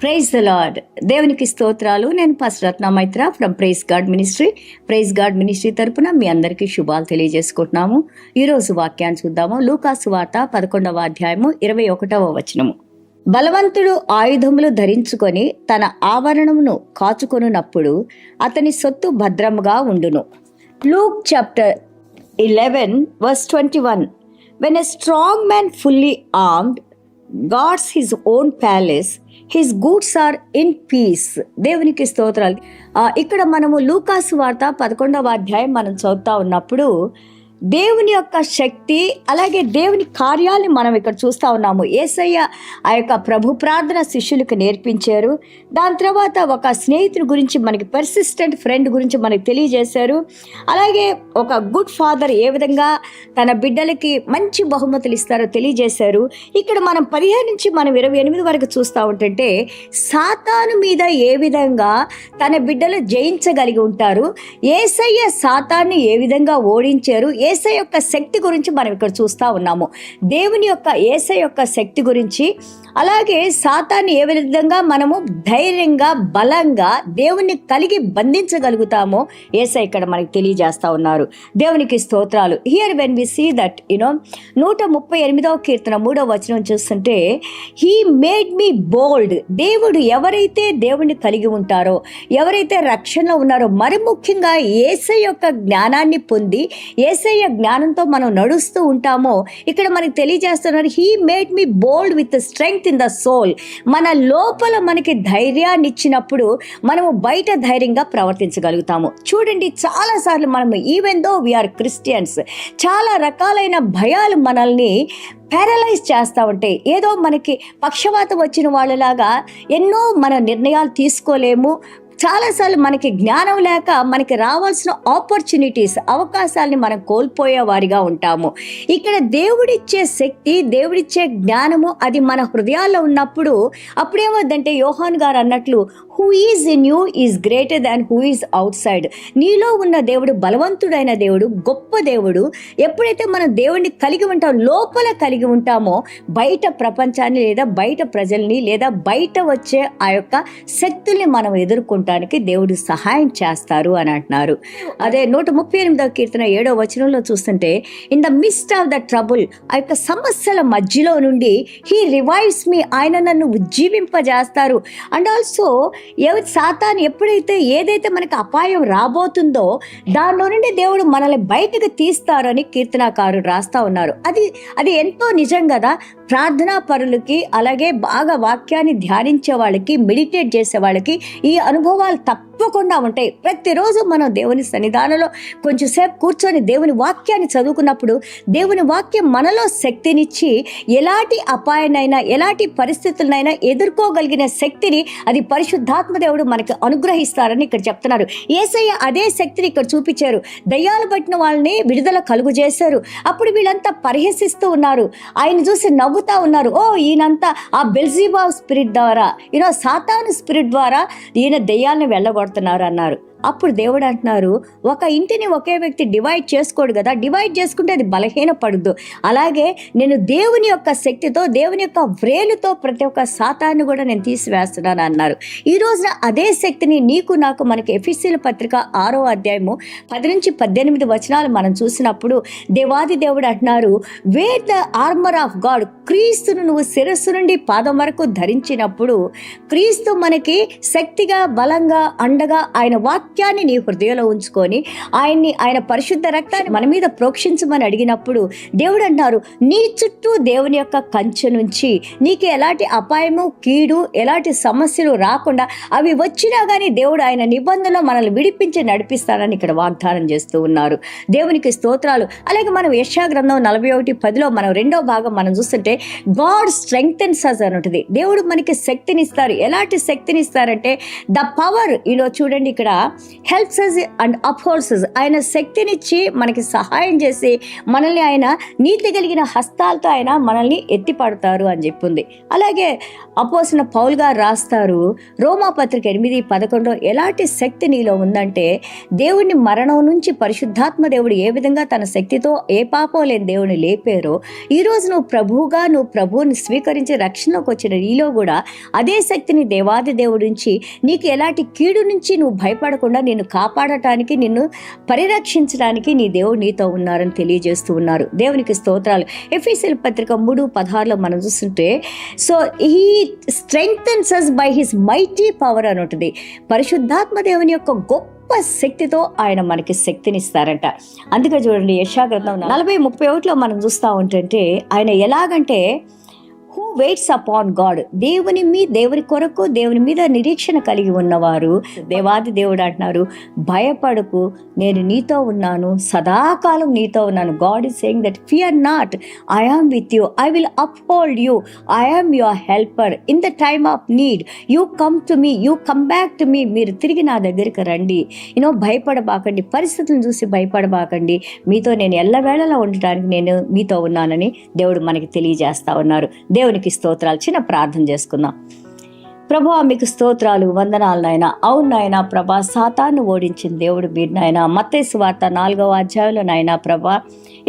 Praise the lord. దేవునికి స్తోత్రాలు. నేను pastor Ratna Maitra from praise god ministry. Praise god ministry తరపున మీ అందరికీ శుభాలు తెలియజేసుకుంటున్నాము. ఈరోజు వాక్యాన్ని చూద్దాము. లూకాసు వార్త 11వ అధ్యాయము 21వ వచనము. బలవంతుడు ఆయుధములు ధరించుకొని తన ఆవరణమును కాచుకొనున్నప్పుడు అతని సొత్తు భద్రముగా ఉండును. Luke chapter 11 verse 21. When a strong man fully armed guards his own palace, his goods are in peace. దేవునికి స్తోత్రాలు. ఇక్కడ మనము లూకాసు వార్త 11వ అధ్యాయం మనం చదువుతా ఉన్నప్పుడు దేవుని యొక్క శక్తి అలాగే దేవుని కార్యాలను మనం ఇక్కడ చూస్తూ ఉన్నాము. యేసయ్య ఆ యొక్క ప్రభు ప్రార్థన శిష్యులకు నేర్పించారు. దాని తర్వాత ఒక స్నేహితుడి గురించి మనకి పర్సిస్టెంట్ ఫ్రెండ్ గురించి మనకి తెలియజేశారు. అలాగే ఒక గుడ్ ఫాదర్ ఏ విధంగా తన బిడ్డలకి మంచి బహుమతులు ఇస్తారో తెలియజేశారు. ఇక్కడ మనం 15 నుంచి మనం 28 వరకు చూస్తూ ఉంటుంటే సాతాను మీద ఏ విధంగా తన బిడ్డలు జయించగలిగి ఉంటారు, యేసయ్య సాతాన్ని ఏ విధంగా ఓడించారు, యేసయ్య యొక్క శక్తి గురించి మనం ఇక్కడ చూస్తూ ఉన్నాము. దేవుని యొక్క యేసయ్య యొక్క శక్తి గురించి, అలాగే సాతాన్ని ఏ విధంగా మనము ధైర్యంగా బలంగా దేవుణ్ణి కలిగి బంధించగలుగుతామో యేసయ్య ఇక్కడ మనకి తెలియజేస్తా ఉన్నారు. దేవునికి స్తోత్రాలు. Here when we see that 138వ కీర్తన 3వ వచనం చూస్తుంటే హీ మేడ్ మీ బోల్డ్. దేవుడు ఎవరైతే దేవుణ్ణి కలిగి ఉంటారో, ఎవరైతే రక్షణలో ఉన్నారో, మరి ముఖ్యంగా యేసయ్య యొక్క జ్ఞానాన్ని పొంది యేసయ్య జ్ఞానంతో మనం నడుస్తూ ఉంటామో ఇక్కడ మనకి తెలియజేస్తున్నారు. He made me bold with strength in the soul. మన లోపల మనకి ధైర్యాన్ని ఇచ్చినప్పుడు మనము బయట ధైర్యంగా ప్రవర్తించగలుగుతాము. చూడండి, చాలాసార్లు మనము ఈవెన్ దో వీఆర్ క్రిస్టియన్స్, చాలా రకాలైన భయాలు మనల్ని ప్యారలైజ్ చేస్తూ ఉంటాయి. ఏదో మనకి పక్షవాతం వచ్చిన వాళ్ళలాగా ఎన్నో మన నిర్ణయాలు తీసుకోలేము. చాలాసార్లు మనకి జ్ఞానం లేక మనకి రావాల్సిన ఆపర్చునిటీస్, అవకాశాలని మనం కోల్పోయే వారిగా ఉంటాము. ఇక్కడ దేవుడిచ్చే శక్తి, దేవుడిచ్చే జ్ఞానము అది మన హృదయాల్లో ఉన్నప్పుడు అప్పుడేమవుద్దంటే యోహాన్ గారు అన్నట్లు who is in you is greater than who is out side. నీలో ఉన్న దేవుడు బలవంతుడైన దేవుడు, గొప్ప దేవుడు. ఎప్పుడైతే మనం దేవుడిని కలిగి ఉంటామో, లోపల కలిగి ఉంటామో, బయట ప్రపంచాన్ని లేదా బయట ప్రజల్ని లేదా బయట వచ్చే ఆ యొక్క శక్తుల్ని మనం ఎదుర్కొంటాం దేవుడు సహాయం చేస్తారు అని అంటున్నారు. అదే 138వ కీర్తన 7వ వచనంలో చూస్తుంటే in the midst of the trouble, ఆ యొక్క సమస్యల మధ్యలో నుండి హీ రివైవ్స్ మీ, ఆయన నన్ను ఉజ్జీవింపజేస్తారు. అండ్ ఆల్సో సాతాను ఎప్పుడైతే ఏదైతే మనకి అపాయం రాబోతుందో దానిలో నుండి దేవుడు మనల్ని బయటకు తీస్తారని కీర్తనాకారుడు రాస్తా ఉన్నారు. అది ఎంతో నిజం కదా. ప్రార్థనా పరులకి, అలాగే బాగా వాక్యాన్ని ధ్యానించే వాళ్ళకి, మెడిటేట్ చేసే వాళ్ళకి ఈ అనుభవాలు తప్పకుండా ఉంటాయి. ప్రతిరోజు మనం దేవుని సన్నిధానంలో కొంచెంసేపు కూర్చొని దేవుని వాక్యాన్ని చదువుకున్నప్పుడు దేవుని వాక్యం మనలో శక్తినిచ్చి ఎలాంటి అపాయాన్నైనా ఎలాంటి పరిస్థితులనైనా ఎదుర్కోగలిగిన శక్తిని అది పరిశుద్ధాత్మ దేవుడు మనకి అనుగ్రహిస్తారని ఇక్కడ చెప్తున్నారు. యేసయ్య అదే శక్తిని ఇక్కడ చూపించారు. దయ్యాలు పట్టిన వాళ్ళని విడుదల కలుగు చేశారు. అప్పుడు వీళ్ళంతా పరిహసిస్తూ ఉన్నారు, ఆయన చూసి నవ్వుతా ఉన్నారు. ఓ, ఈయనంతా ఆ బెల్జెబూల్ స్పిరిట్ ద్వారా, సాతాను స్పిరిట్ ద్వారా ఈయన దయ్యాలను వెళ్ళగొడుతున్నారు అన్నారు. అప్పుడు దేవుడు అంటున్నారు, ఒక ఇంటిని ఒకే వ్యక్తి డివైడ్ చేసుకోడు కదా, డివైడ్ చేసుకుంటే అది బలహీనపడద్దు. అలాగే నేను దేవుని యొక్క శక్తితో, దేవుని యొక్క వ్రేలుతో ప్రతి ఒక్క సాతాన్ని కూడా నేను తీసివేస్తున్నాను అన్నారు. ఈ రోజున అదే శక్తిని నీకు నాకు మనకి ఎఫెసీయుల పత్రిక 6వ అధ్యాయము 10 నుంచి 18 వచనాలు మనం చూసినప్పుడు దేవాది దేవుడు అంటున్నారు, where the armour of god. క్రీస్తును నువ్వు శిరస్సు నుండి పాదం వరకు ధరించినప్పుడు క్రీస్తు మనకి శక్తిగా, బలంగా, అండగా ఆయన వాక్యాన్ని నీ హృదయంలో ఉంచుకొని ఆయన పరిశుద్ధ రక్తాన్ని మన మీద ప్రోక్షించమని అడిగినప్పుడు దేవుడు అంటున్నారు, నీ చుట్టూ దేవుని యొక్క కంచె నుంచి నీకు ఎలాంటి అపాయము, కీడు, ఎలాంటి సమస్యలు రాకుండా, అవి వచ్చినా కానీ దేవుడు ఆయన నిబంధనలో మనల్ని విడిపించి నడిపిస్తానని ఇక్కడ వాగ్దానం చేస్తూ ఉన్నారు. దేవునికి స్తోత్రాలు. అలాగే మనం యెషయా గ్రంథం 41:10లో మనం 2వ భాగం మనం చూస్తుంటే గాడ్ స్ట్రెంగ్థెన్స్ అస్ అని ఉంటుంది. దేవుడు మనకి శక్తినిస్తారు. ఎలాంటి శక్తినిస్తారంటే ద పవర్. చూడండి, ఇక్కడ హెల్ప్స్ అస్ అండ్ అప్హోల్డ్స్ అస్. ఆయన శక్తినిచ్చి మనకి సహాయం చేసి మనల్ని ఆయన నీతి కలిగిన హస్తాలతో ఆయన మనల్ని ఎత్తిపడతారు అని చెప్పింది. అలాగే అపోసిన పౌలు గారు రాస్తారు రోమాపత్రిక 8:11 ఎలాంటి శక్తి నీలో ఉందంటే, దేవుడిని మరణం నుంచి పరిశుద్ధాత్మ దేవుడు ఏ విధంగా తన శక్తితో ఏ పాపం లేని దేవుని లేపారో, ఈరోజు నువ్వు ప్రభువుని స్వీకరించి రక్షణలోకి వచ్చిన నీలో కూడా అదే శక్తిని దేవాది దేవుడి నుంచి నీకు ఎలాంటి కీడు నుంచి నువ్వు భయపడకుండా నిన్ను కాపాడటానికి, నిన్ను పరిరక్షించడానికి నీ దేవుడు నీతో ఉన్నారని తెలియజేస్తూ ఉన్నారు. దేవునికి స్తోత్రాలు. ఎఫెసీయుల పత్రిక 3:16 మనం చూస్తుంటే, so he strengthens us by his mighty power అని ఉంటుంది. పరిశుద్ధాత్మ దేవుని యొక్క గొప్ప శక్తితో ఆయన మనకి శక్తినిస్తారంట. అందుకే చూడండి, యెషయా గ్రంథం 40:31 మనం చూస్తూ ఉంటుంటే ఆయన ఎలాగంటే, హూ వెయిట్స్ అపాన్ గాడ్, దేవుని కొరకు దేవుని మీద నిరీక్షణ కలిగి ఉన్నవారు, దేవాది దేవుడు అంటున్నారు, భయపడకు, నేను నీతో ఉన్నాను, సదాకాలం నీతో ఉన్నాను. God is saying that fear not, I am with you, I will uphold you, I am your helper in the time of need, you come to me, you come back to me. మీరు తిరిగి నా దగ్గరికి రండి. భయపడబాకండి, పరిస్థితులను చూసి భయపడబాకండి, మీతో నేను ఎల్లవేళలా ఉండటానికి నేను మీతో ఉన్నానని దేవుడు మనకి తెలియజేస్తా ఉన్నారు. దేవునికి స్తోత్రాలు. చిన్న ప్రార్థన చేసుకుందాం. ప్రభువా, మీకు స్తోత్రాలు, వందనాలు నాయన. అవును నాయన ప్రభా, సాతాను ఓడించిన దేవుడు మీరు నాయన. మత్తయి సువార్త 4వ అధ్యాయంలో నాయన ప్రభా,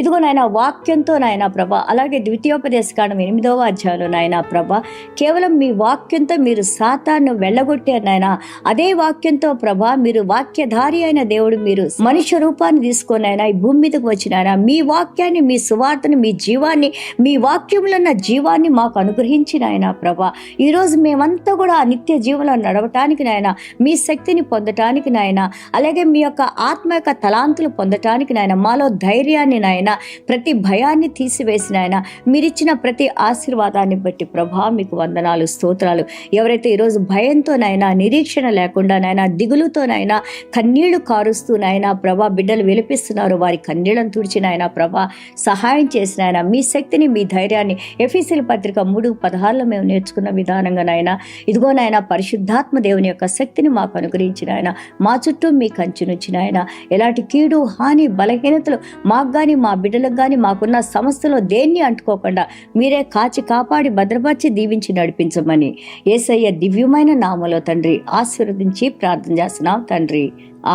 ఇదిగో నాయన వాక్యంతో నాయన ప్రభా, అలాగే ద్వితీయోపదేశకాండం 8వ అధ్యాయంలో నాయన ప్రభా, కేవలం మీ వాక్యంతో మీరు సాతాను వెళ్ళగొట్టారు నాయన. అదే వాక్యంతో ప్రభా, మీరు వాక్యధారి అయిన దేవుడు, మీరు మనుష్య రూపాన్ని తీసుకొని ఆయన ఈ భూమి మీదకి వచ్చినాయన. మీ వాక్యాన్ని, మీ సువార్తని, మీ జీవాన్ని, మీ వాక్యంలో ఉన్న జీవాన్ని మాకు అనుగ్రహించిన ఆయన ప్రభా, ఈరోజు మేమంతా కూడా ఆ నిత్య జీవంలో నడవటానికి నాయన, మీ శక్తిని పొందటానికి నాయన, అలాగే మీ యొక్క ఆత్మ యొక్క తలాంతులు పొందటానికి నాయన, మాలో ధైర్యాన్ని నాయన, ప్రతి భయాన్ని తీసివేసిన ఆయన, మీరిచ్చిన ప్రతి ఆశీర్వాదాన్ని బట్టి ప్రభా మీకు వందనాలు, స్తోత్రాలు. ఎవరైతే ఈరోజు భయంతో నాయన, నిరీక్షణ లేకుండా నాయన, దిగులుతో నాయన, కన్నీళ్లు కారుస్తూ నాయన ప్రభా బిడ్డలు విలిపిస్తున్నారు, వారి కన్నీళ్లను తుడిచిన ఆయన ప్రభా సహాయం చేసిన ఆయన, మీ శక్తిని, మీ ధైర్యాన్ని ఎఫెసీయుల పత్రిక 3:16 మేము నేర్చుకున్న విధానంగా నాయన, ఇదిగో నాయన పరిశుద్ధాత్మ దేవుని యొక్క శక్తిని మాకు అనుగ్రహించిన ఆయన, మా చుట్టూ మీ కంచునుచ్చిన ఆయన, ఎలాంటి కీడు, హాని, బలహీనతలు మాకు కానీ, మా బిడ్డలకు కానీ, మాకున్న సమస్యలో దేన్ని అంటుకోకుండా మీరే కాచి కాపాడి భద్రపరిచి దీవించి నడిపించమని యేసయ్య దివ్యమైన నామములో తండ్రి ఆశీర్వదించి ప్రార్థన చేస్తున్నాం తండ్రి.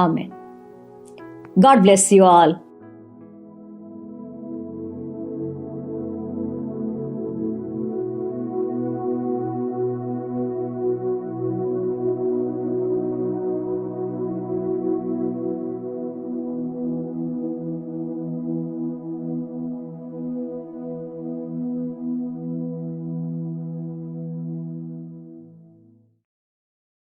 Amen. God bless you all.